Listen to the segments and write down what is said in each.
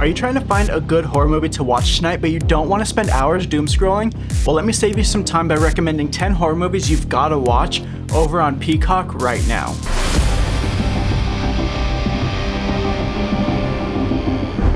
Are you trying to find a good horror movie to watch tonight, but you don't want to spend hours doom scrolling? Well, let me save you some time by recommending 10 horror movies you've got to watch over on Peacock right now.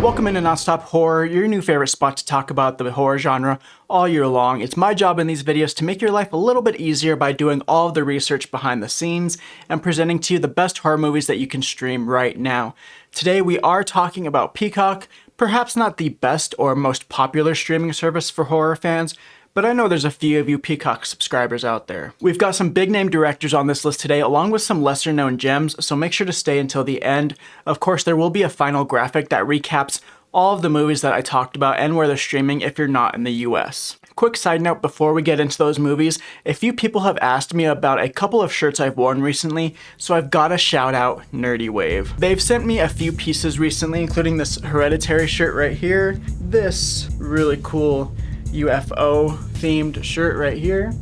Welcome into Nonstop Horror, your new favorite spot to talk about the horror genre all year long. It's my job in these videos to make your life a little bit easier by doing all of the research behind the scenes and presenting to you the best horror movies that you can stream right now. Today we are talking about Peacock, perhaps not the best or most popular streaming service for horror fans, but I know there's a few of you Peacock subscribers out there. We've got some big name directors on this list today, along with some lesser known gems, so make sure to stay until the end. Of course, there will be a final graphic that recaps all of the movies that I talked about and where they're streaming if you're not in the US. Quick side note before we get into those movies, a few people have asked me about a couple of shirts I've worn recently, so I've got to shout out Nerdy Wave. They've sent me a few pieces recently, including this Hereditary shirt right here, this really cool UFO themed shirt right here,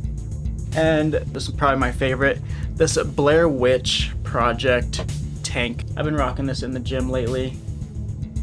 and this is probably my favorite, this Blair Witch Project tank. I've been rocking this in the gym lately.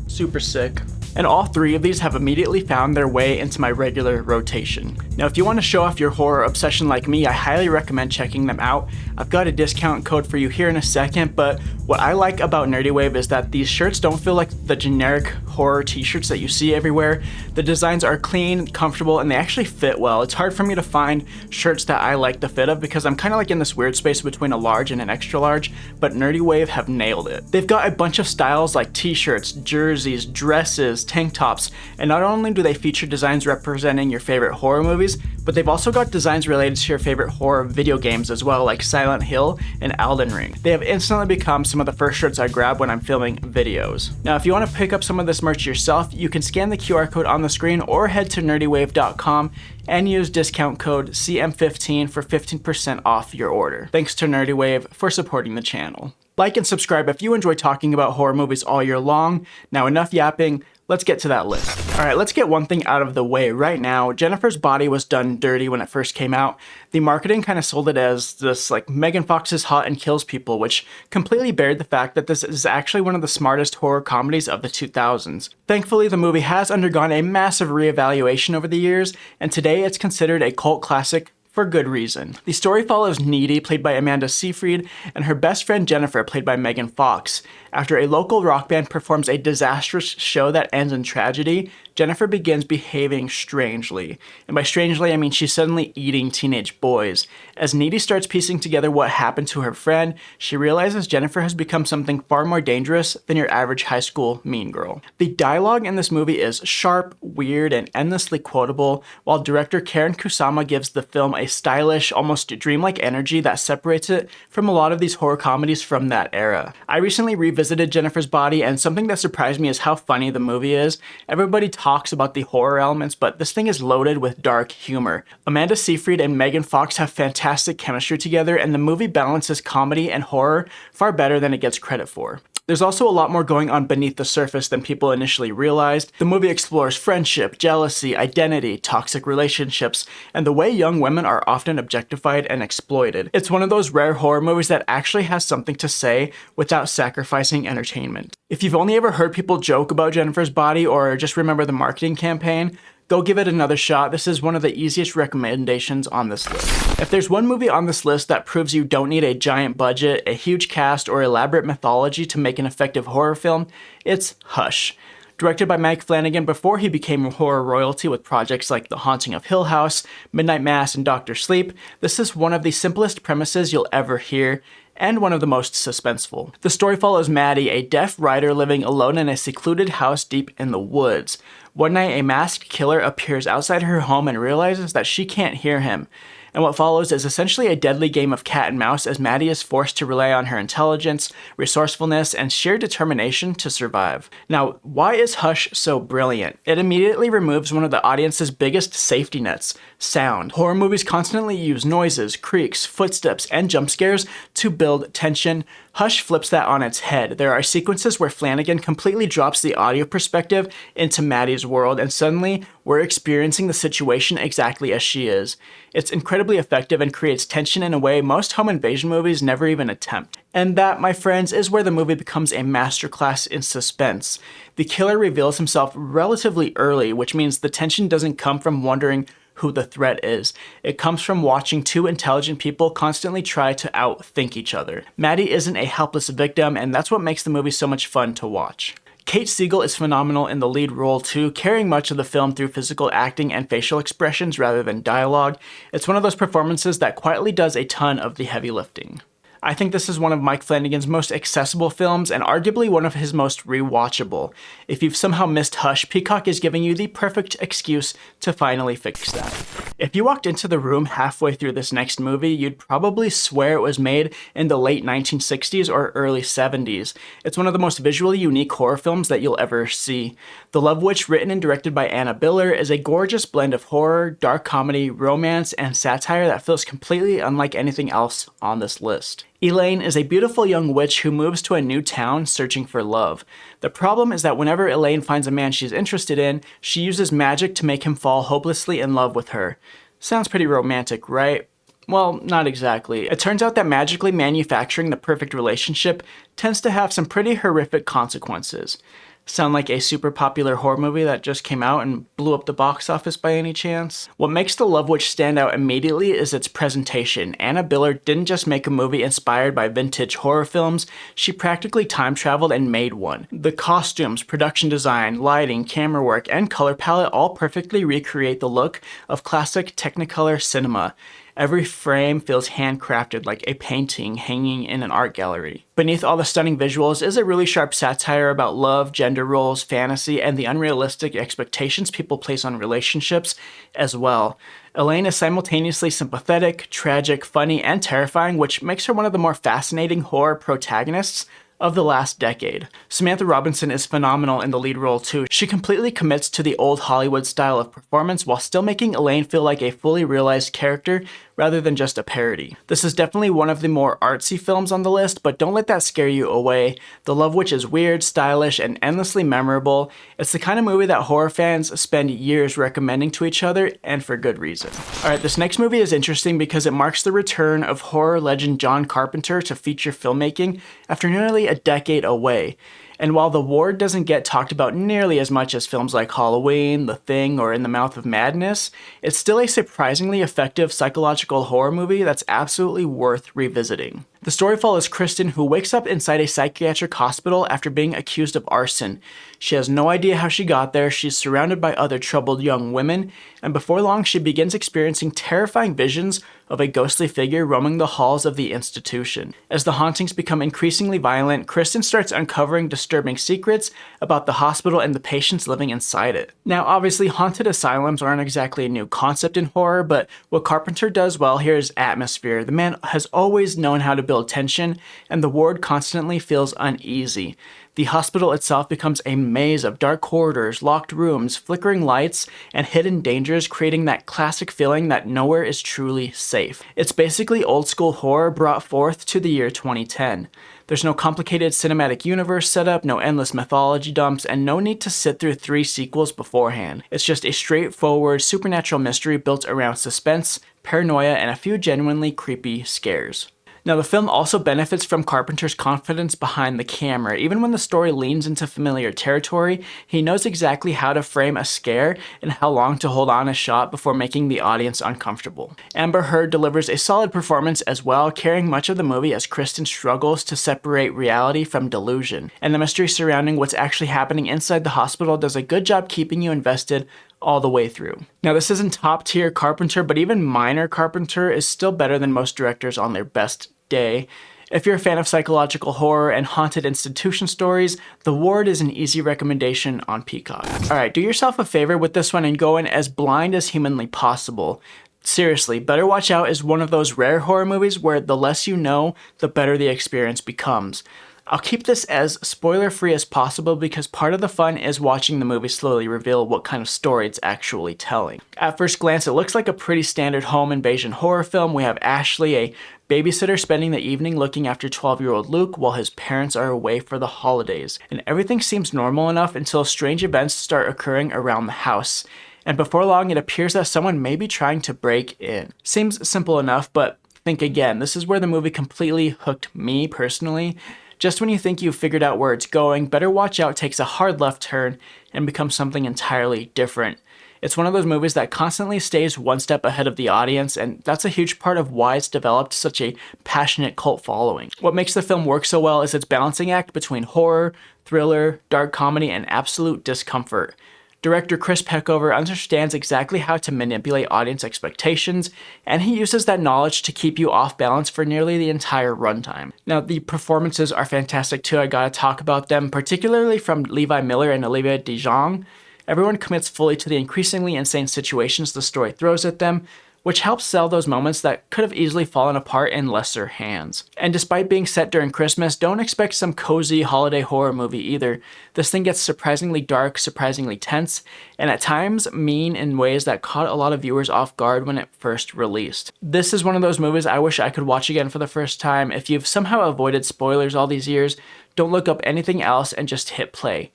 Super sick. And all three of these have immediately found their way into my regular rotation. Now, if you want to show off your horror obsession like me, I highly recommend checking them out. I've got a discount code for you here in a second, but what I like about Nerdy Wave is that these shirts don't feel like the generic horror t-shirts that you see everywhere. The designs are clean, comfortable, and they actually fit well. It's hard for me to find shirts that I like the fit of because I'm kind of like in this weird space between a large and an extra large, but Nerdy Wave have nailed it. They've got a bunch of styles like t-shirts, jerseys, dresses, tank tops, and not only do they feature designs representing your favorite horror movies, but they've also got designs related to your favorite horror video games as well, like Silent Hill and Elden Ring. They have instantly become some of the first shirts I grab when I'm filming videos. Now, if you want to pick up some of this merch yourself, you can scan the QR code on the screen or head to nerdywave.com and use discount code CM15 for 15% off your order. Thanks to Nerdy Wave for supporting the channel. Like and subscribe if you enjoy talking about horror movies all year long. Now, enough yapping. Let's get to that list. All right, let's get one thing out of the way right now. Jennifer's Body was done dirty when it first came out. The marketing kind of sold it as this like Megan Fox is hot and kills people, which completely buried the fact that this is actually one of the smartest horror comedies of the 2000s. Thankfully, the movie has undergone a massive reevaluation over the years, and today it's considered a cult classic for good reason. The story follows Needy, played by Amanda Seyfried, and her best friend Jennifer, played by Megan Fox. After a local rock band performs a disastrous show that ends in tragedy, Jennifer begins behaving strangely. And by strangely, I mean she's suddenly eating teenage boys. As Needy starts piecing together what happened to her friend, she realizes Jennifer has become something far more dangerous than your average high school mean girl. The dialogue in this movie is sharp, weird, and endlessly quotable, while director Karen Kusama gives the film a stylish, almost dreamlike energy that separates it from a lot of these horror comedies from that era. I recently revisited Jennifer's Body, and something that surprised me is how funny the movie is. Everybody talks about the horror elements, but this thing is loaded with dark humor. Amanda Seyfried and Megan Fox have fantastic chemistry together, and the movie balances comedy and horror far better than it gets credit for. There's also a lot more going on beneath the surface than people initially realized. The movie explores friendship, jealousy, identity, toxic relationships, and the way young women are often objectified and exploited. It's one of those rare horror movies that actually has something to say without sacrificing entertainment. If you've only ever heard people joke about Jennifer's Body or just remember the marketing campaign, go give it another shot. This is one of the easiest recommendations on this list. If there's one movie on this list that proves you don't need a giant budget, a huge cast, or elaborate mythology to make an effective horror film, it's Hush. Directed by Mike Flanagan before he became horror royalty with projects like The Haunting of Hill House, Midnight Mass, and Dr. Sleep, this is one of the simplest premises you'll ever hear, and one of the most suspenseful. The story follows Maddie, a deaf writer living alone in a secluded house deep in the woods. One night, a masked killer appears outside her home and realizes that she can't hear him. And what follows is essentially a deadly game of cat and mouse as Maddie is forced to rely on her intelligence, resourcefulness, and sheer determination to survive. Now, why is Hush so brilliant? It immediately removes one of the audience's biggest safety nets, sound. Horror movies constantly use noises, creaks, footsteps, and jump scares to build tension, Hush flips that on its head. There are sequences where Flanagan completely drops the audio perspective into Maddie's world, and suddenly we're experiencing the situation exactly as she is. It's incredibly effective and creates tension in a way most home invasion movies never even attempt. And that, my friends, is where the movie becomes a masterclass in suspense. The killer reveals himself relatively early, which means the tension doesn't come from wondering who the threat is. It comes from watching two intelligent people constantly try to outthink each other. Maddie isn't a helpless victim, and that's what makes the movie so much fun to watch. Kate Siegel is phenomenal in the lead role too, carrying much of the film through physical acting and facial expressions rather than dialogue. It's one of those performances that quietly does a ton of the heavy lifting. I think this is one of Mike Flanagan's most accessible films and arguably one of his most rewatchable. If you've somehow missed Hush, Peacock is giving you the perfect excuse to finally fix that. If you walked into the room halfway through this next movie, you'd probably swear it was made in the late 1960s or early 70s. It's one of the most visually unique horror films that you'll ever see. The Love Witch, written and directed by Anna Biller, is a gorgeous blend of horror, dark comedy, romance, and satire that feels completely unlike anything else on this list. Elaine is a beautiful young witch who moves to a new town searching for love. The problem is that whenever Elaine finds a man she's interested in, she uses magic to make him fall hopelessly in love with her. Sounds pretty romantic, right? Well, not exactly. It turns out that magically manufacturing the perfect relationship tends to have some pretty horrific consequences. Sound like a super popular horror movie that just came out and blew up the box office by any chance? What makes The Love Witch stand out immediately is its presentation. Anna Biller didn't just make a movie inspired by vintage horror films, she practically time traveled and made one. The costumes, production design, lighting, camera work, and color palette all perfectly recreate the look of classic Technicolor cinema. Every frame feels handcrafted like a painting hanging in an art gallery. Beneath all the stunning visuals is a really sharp satire about love, gender roles, fantasy, and the unrealistic expectations people place on relationships as well. Elaine is simultaneously sympathetic, tragic, funny, and terrifying, which makes her one of the more fascinating horror protagonists of the last decade. Samantha Robinson is phenomenal in the lead role too. She completely commits to the old Hollywood style of performance while still making Elaine feel like a fully realized character rather than just a parody. This is definitely one of the more artsy films on the list, but don't let that scare you away. The Love Witch is weird, stylish, and endlessly memorable. It's the kind of movie that horror fans spend years recommending to each other, and for good reason. Alright, this next movie is interesting because it marks the return of horror legend John Carpenter to feature filmmaking after nearly a decade away. And while The Ward doesn't get talked about nearly as much as films like Halloween, The Thing, or In the Mouth of Madness, it's still a surprisingly effective psychological horror movie that's absolutely worth revisiting. The story follows Kristen, who wakes up inside a psychiatric hospital after being accused of arson. She has no idea how she got there, she's surrounded by other troubled young women, and before long she begins experiencing terrifying visions of a ghostly figure roaming the halls of the institution. As the hauntings become increasingly violent, Kristen starts uncovering disturbing secrets about the hospital and the patients living inside it. Now, obviously, haunted asylums aren't exactly a new concept in horror, but what Carpenter does well here is atmosphere. The man has always known how to build tension, and the ward constantly feels uneasy. The hospital itself becomes a maze of dark corridors, locked rooms, flickering lights, and hidden dangers, creating that classic feeling that nowhere is truly safe. It's basically old school horror brought forth to the year 2010. There's no complicated cinematic universe setup, no endless mythology dumps, and no need to sit through 3 sequels beforehand. It's just a straightforward supernatural mystery built around suspense, paranoia, and a few genuinely creepy scares. Now, the film also benefits from Carpenter's confidence behind the camera. Even when the story leans into familiar territory, he knows exactly how to frame a scare and how long to hold on a shot before making the audience uncomfortable. Amber Heard delivers a solid performance as well, carrying much of the movie as Kristen struggles to separate reality from delusion. And the mystery surrounding what's actually happening inside the hospital does a good job keeping you invested all the way through. Now, this isn't top tier Carpenter, but even minor Carpenter is still better than most directors on their best day. If you're a fan of psychological horror and haunted institution stories, The Ward is an easy recommendation on Peacock. Alright, do yourself a favor with this one and go in as blind as humanly possible. Seriously, Better Watch Out is one of those rare horror movies where the less you know, the better the experience becomes. I'll keep this as spoiler-free as possible because part of the fun is watching the movie slowly reveal what kind of story it's actually telling. At first glance, it looks like a pretty standard home invasion horror film. We have Ashley, a babysitter spending the evening looking after 12-year-old Luke while his parents are away for the holidays. And everything seems normal enough until strange events start occurring around the house. And before long, it appears that someone may be trying to break in. Seems simple enough, but think again. This is where the movie completely hooked me personally. Just when you think you've figured out where it's going, Better Watch Out takes a hard left turn and becomes something entirely different. It's one of those movies that constantly stays one step ahead of the audience, and that's a huge part of why it's developed such a passionate cult following. What makes the film work so well is its balancing act between horror, thriller, dark comedy, and absolute discomfort. Director Chris Peckover understands exactly how to manipulate audience expectations, and he uses that knowledge to keep you off balance for nearly the entire runtime. Now, the performances are fantastic too. I gotta talk about them, particularly from Levi Miller and Olivia DeJonge. Everyone commits fully to the increasingly insane situations the story throws at them, which helps sell those moments that could have easily fallen apart in lesser hands. And despite being set during Christmas, don't expect some cozy holiday horror movie either. This thing gets surprisingly dark, surprisingly tense, and at times mean in ways that caught a lot of viewers off guard when it first released. This is one of those movies I wish I could watch again for the first time. If you've somehow avoided spoilers all these years, don't look up anything else and just hit play.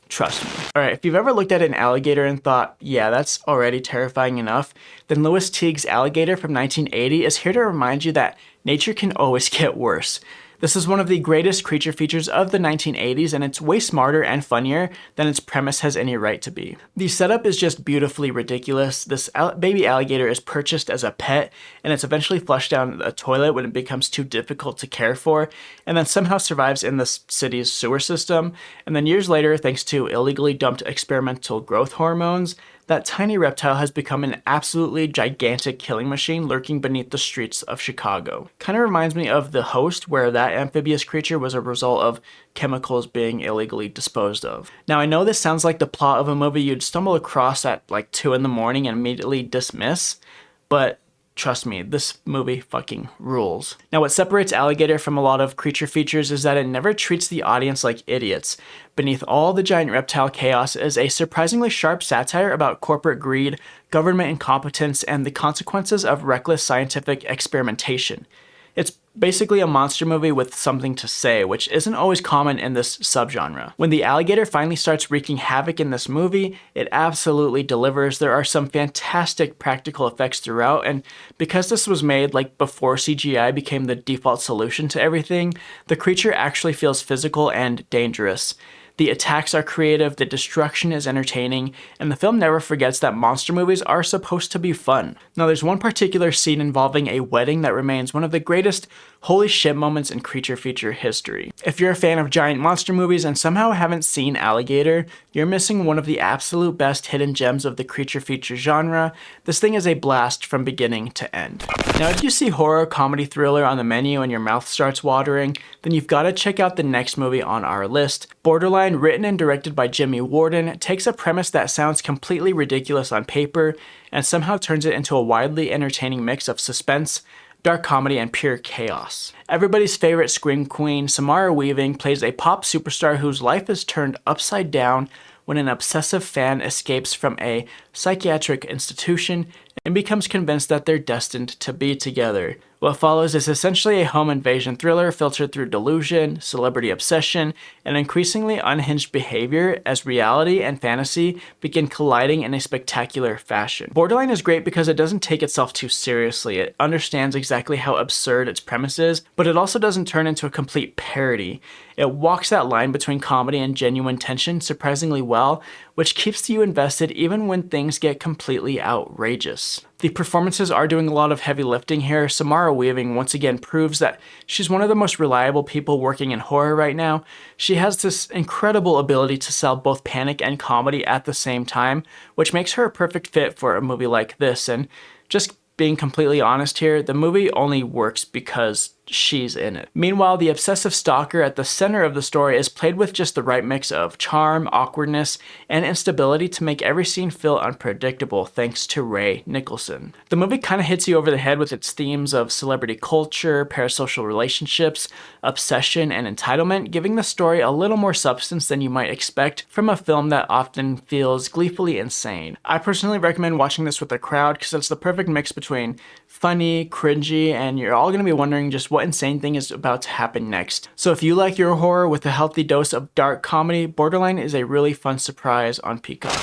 Trust me. Alright, if you've ever looked at an alligator and thought, yeah, that's already terrifying enough, then Louis Teague's Alligator from 1980 is here to remind you that nature can always get worse. This is one of the greatest creature features of the 1980s, and it's way smarter and funnier than its premise has any right to be. The setup is just beautifully ridiculous. This baby alligator is purchased as a pet, and it's eventually flushed down a toilet when it becomes too difficult to care for, and then somehow survives in the city's sewer system. And then years later, thanks to illegally dumped experimental growth hormones, that tiny reptile has become an absolutely gigantic killing machine lurking beneath the streets of Chicago. Kind of reminds me of The Host, where that amphibious creature was a result of chemicals being illegally disposed of. Now, I know this sounds like the plot of a movie you'd stumble across at like 2 in the morning and immediately dismiss, but trust me, this movie fucking rules. Now, what separates Alligator from a lot of creature features is that it never treats the audience like idiots. Beneath all the giant reptile chaos is a surprisingly sharp satire about corporate greed, government incompetence, and the consequences of reckless scientific experimentation. It's basically a monster movie with something to say, which isn't always common in this subgenre. When the alligator finally starts wreaking havoc in this movie, it absolutely delivers. There are some fantastic practical effects throughout, and because this was made like before CGI became the default solution to everything, the creature actually feels physical and dangerous. The attacks are creative, the destruction is entertaining, and the film never forgets that monster movies are supposed to be fun. Now, there's one particular scene involving a wedding that remains one of the greatest holy shit moments in creature feature history. If you're a fan of giant monster movies and somehow haven't seen Alligator, you're missing one of the absolute best hidden gems of the creature feature genre. This thing is a blast from beginning to end. Now, if you see horror, comedy, thriller on the menu and your mouth starts watering, then you've got to check out the next movie on our list. Borderline, written and directed by Jimmy Warden, takes a premise that sounds completely ridiculous on paper and somehow turns it into a widely entertaining mix of suspense, dark comedy, and pure chaos. Everybody's favorite scream queen, Samara Weaving, plays a pop superstar whose life is turned upside down when an obsessive fan escapes from a psychiatric institution and becomes convinced that they're destined to be together. What follows is essentially a home invasion thriller filtered through delusion, celebrity obsession, and increasingly unhinged behavior as reality and fantasy begin colliding in a spectacular fashion. Borderline is great because it doesn't take itself too seriously. It understands exactly how absurd its premise is, but it also doesn't turn into a complete parody. It walks that line between comedy and genuine tension surprisingly well, which keeps you invested even when things get completely outrageous. The performances are doing a lot of heavy lifting here. Samara Weaving once again proves that she's one of the most reliable people working in horror right now. She has this incredible ability to sell both panic and comedy at the same time, which makes her a perfect fit for a movie like this. And just being completely honest here, the movie only works because she's in it. Meanwhile, the obsessive stalker at the center of the story is played with just the right mix of charm, awkwardness, and instability to make every scene feel unpredictable thanks to Ray Nicholson. The movie kind of hits you over the head with its themes of celebrity culture, parasocial relationships, obsession, and entitlement, giving the story a little more substance than you might expect from a film that often feels gleefully insane. I personally recommend watching this with a crowd because it's the perfect mix between funny, cringy, and you're all going to be wondering just what insane thing is about to happen next. So if you like your horror with a healthy dose of dark comedy, Borderline is a really fun surprise on Peacock.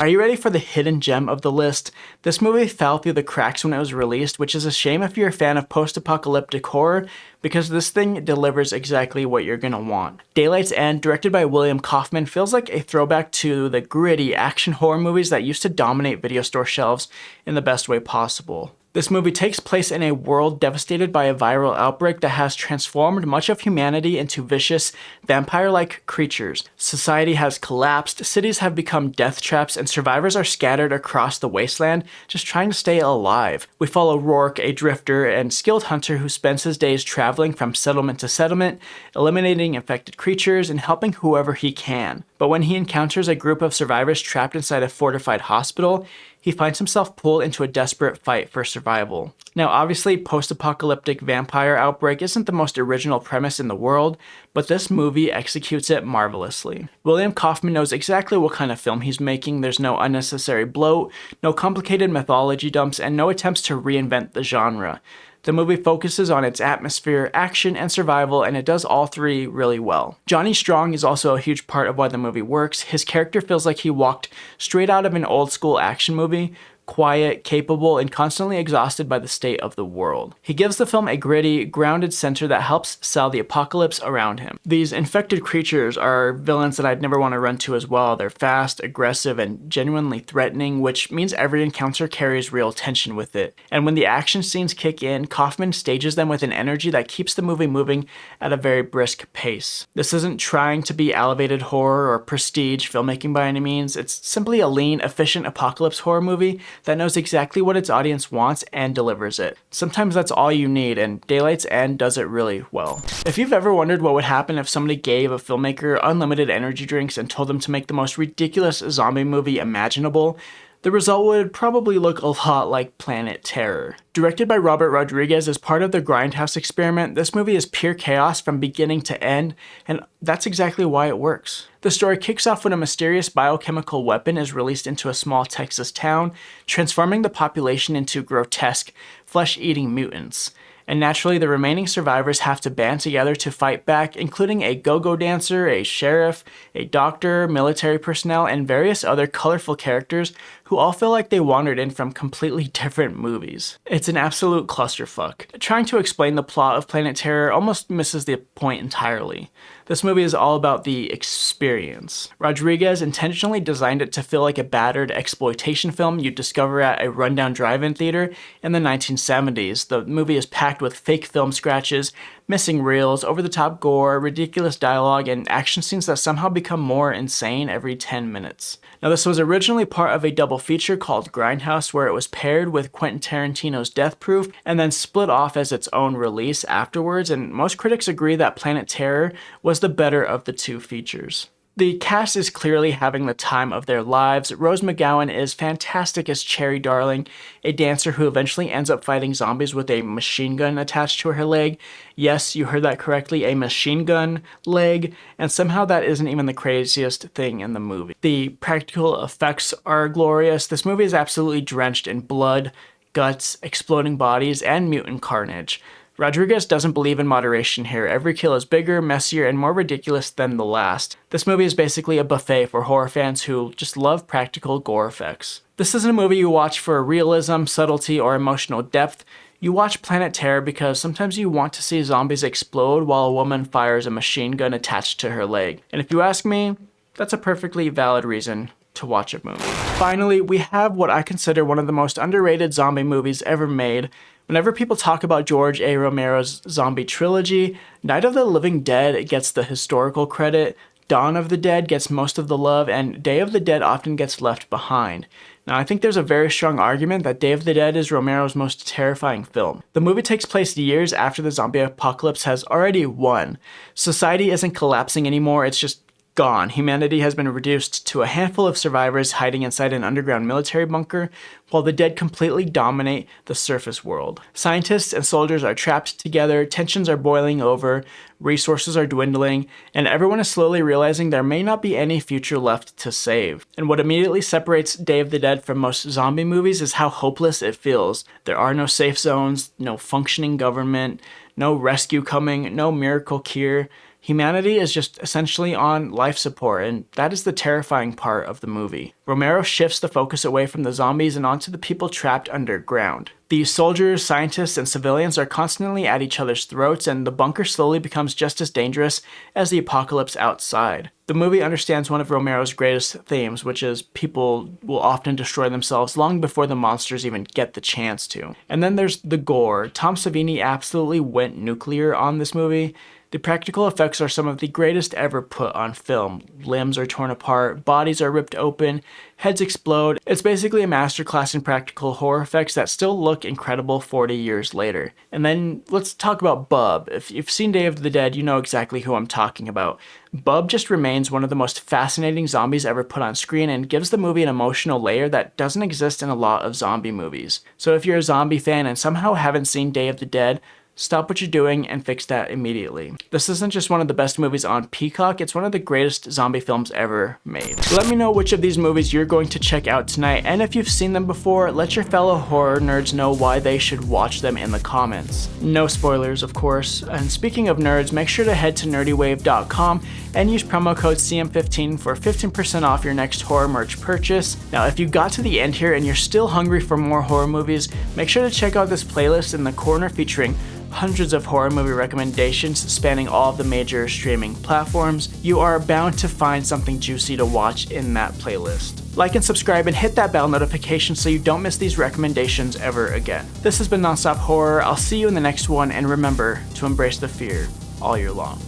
Are you ready for the hidden gem of the list? This movie fell through the cracks when it was released, which is a shame if you're a fan of post-apocalyptic horror, because this thing delivers exactly what you're gonna want. Daylight's End, directed by William Kaufman, feels like a throwback to the gritty action horror movies that used to dominate video store shelves in the best way possible. This movie takes place in a world devastated by a viral outbreak that has transformed much of humanity into vicious, vampire-like creatures. Society has collapsed, cities have become death traps, and survivors are scattered across the wasteland, just trying to stay alive. We follow Rourke, a drifter and skilled hunter who spends his days traveling from settlement to settlement, eliminating infected creatures and helping whoever he can. But when he encounters a group of survivors trapped inside a fortified hospital, he finds himself pulled into a desperate fight for survival. Now, obviously, post-apocalyptic vampire outbreak isn't the most original premise in the world, but this movie executes it marvelously. William Kaufman knows exactly what kind of film he's making. There's no unnecessary bloat, no complicated mythology dumps, and no attempts to reinvent the genre. The movie focuses on its atmosphere, action, and survival, and it does all three really well. Johnny Strong is also a huge part of why the movie works. His character feels like he walked straight out of an old school action movie, quiet, capable, and constantly exhausted by the state of the world. He gives the film a gritty, grounded center that helps sell the apocalypse around him. These infected creatures are villains that I'd never want to run to as well. They're fast, aggressive, and genuinely threatening, which means every encounter carries real tension with it. And when the action scenes kick in, Kaufman stages them with an energy that keeps the movie moving at a very brisk pace. This isn't trying to be elevated horror or prestige filmmaking by any means. It's simply a lean, efficient apocalypse horror movie that knows exactly what its audience wants and delivers it. Sometimes that's all you need, and Daylight's End does it really well. If you've ever wondered what would happen if somebody gave a filmmaker unlimited energy drinks and told them to make the most ridiculous zombie movie imaginable, the result would probably look a lot like Planet Terror. Directed by Robert Rodriguez as part of the Grindhouse experiment, this movie is pure chaos from beginning to end, and that's exactly why it works. The story kicks off when a mysterious biochemical weapon is released into a small Texas town, transforming the population into grotesque, flesh-eating mutants. And naturally, the remaining survivors have to band together to fight back, including a go-go dancer, a sheriff, a doctor, military personnel, and various other colorful characters who all feel like they wandered in from completely different movies. It's an absolute clusterfuck. Trying to explain the plot of Planet Terror almost misses the point entirely. This movie is all about the experience. Rodriguez intentionally designed it to feel like a battered exploitation film you'd discover at a rundown drive-in theater in the 1970s. The movie is packed with fake film scratches, missing reels, over-the-top gore, ridiculous dialogue, and action scenes that somehow become more insane every 10 minutes. Now, this was originally part of a double feature called Grindhouse, where it was paired with Quentin Tarantino's Death Proof and then split off as its own release afterwards, and most critics agree that Planet Terror was the better of the two features. The cast is clearly having the time of their lives. Rose McGowan is fantastic as Cherry Darling, a dancer who eventually ends up fighting zombies with a machine gun attached to her leg. Yes, you heard that correctly, a machine gun leg, and somehow that isn't even the craziest thing in the movie. The practical effects are glorious. This movie is absolutely drenched in blood, guts, exploding bodies, and mutant carnage. Rodriguez doesn't believe in moderation here. Every kill is bigger, messier, and more ridiculous than the last. This movie is basically a buffet for horror fans who just love practical gore effects. This isn't a movie you watch for realism, subtlety, or emotional depth. You watch Planet Terror because sometimes you want to see zombies explode while a woman fires a machine gun attached to her leg. And if you ask me, that's a perfectly valid reason to watch a movie. Finally, we have what I consider one of the most underrated zombie movies ever made. Whenever people talk about George A. Romero's zombie trilogy, Night of the Living Dead gets the historical credit, Dawn of the Dead gets most of the love, and Day of the Dead often gets left behind. Now, I think there's a very strong argument that Day of the Dead is Romero's most terrifying film. The movie takes place years after the zombie apocalypse has already won. Society isn't collapsing anymore, it's just gone. Humanity has been reduced to a handful of survivors hiding inside an underground military bunker, while the dead completely dominate the surface world. Scientists and soldiers are trapped together, tensions are boiling over, resources are dwindling, and everyone is slowly realizing there may not be any future left to save. And what immediately separates Day of the Dead from most zombie movies is how hopeless it feels. There are no safe zones, no functioning government, no rescue coming, no miracle cure. Humanity is just essentially on life support, and that is the terrifying part of the movie. Romero shifts the focus away from the zombies and onto the people trapped underground. These soldiers, scientists, and civilians are constantly at each other's throats, and the bunker slowly becomes just as dangerous as the apocalypse outside. The movie understands one of Romero's greatest themes, which is people will often destroy themselves long before the monsters even get the chance to. And then there's the gore. Tom Savini absolutely went nuclear on this movie. The practical effects are some of the greatest ever put on film. Limbs are torn apart, bodies are ripped open, heads explode. It's basically a masterclass in practical horror effects that still look incredible 40 years later. And then let's talk about Bub. If you've seen Day of the Dead, you know exactly who I'm talking about. Bub just remains one of the most fascinating zombies ever put on screen and gives the movie an emotional layer that doesn't exist in a lot of zombie movies. So if you're a zombie fan and somehow haven't seen Day of the Dead, stop what you're doing and fix that immediately. This isn't just one of the best movies on Peacock, it's one of the greatest zombie films ever made. Let me know which of these movies you're going to check out tonight, and if you've seen them before, let your fellow horror nerds know why they should watch them in the comments. No spoilers, of course. And speaking of nerds, make sure to head to nerdywave.com and use promo code CM15 for 15% off your next horror merch purchase. Now, if you got to the end here and you're still hungry for more horror movies, make sure to check out this playlist in the corner featuring hundreds of horror movie recommendations spanning all of the major streaming platforms. You are bound to find something juicy to watch in that playlist. Like and subscribe and hit that bell notification so you don't miss these recommendations ever again. This has been Nonstop Horror. I'll see you in the next one, and remember to embrace the fear all year long.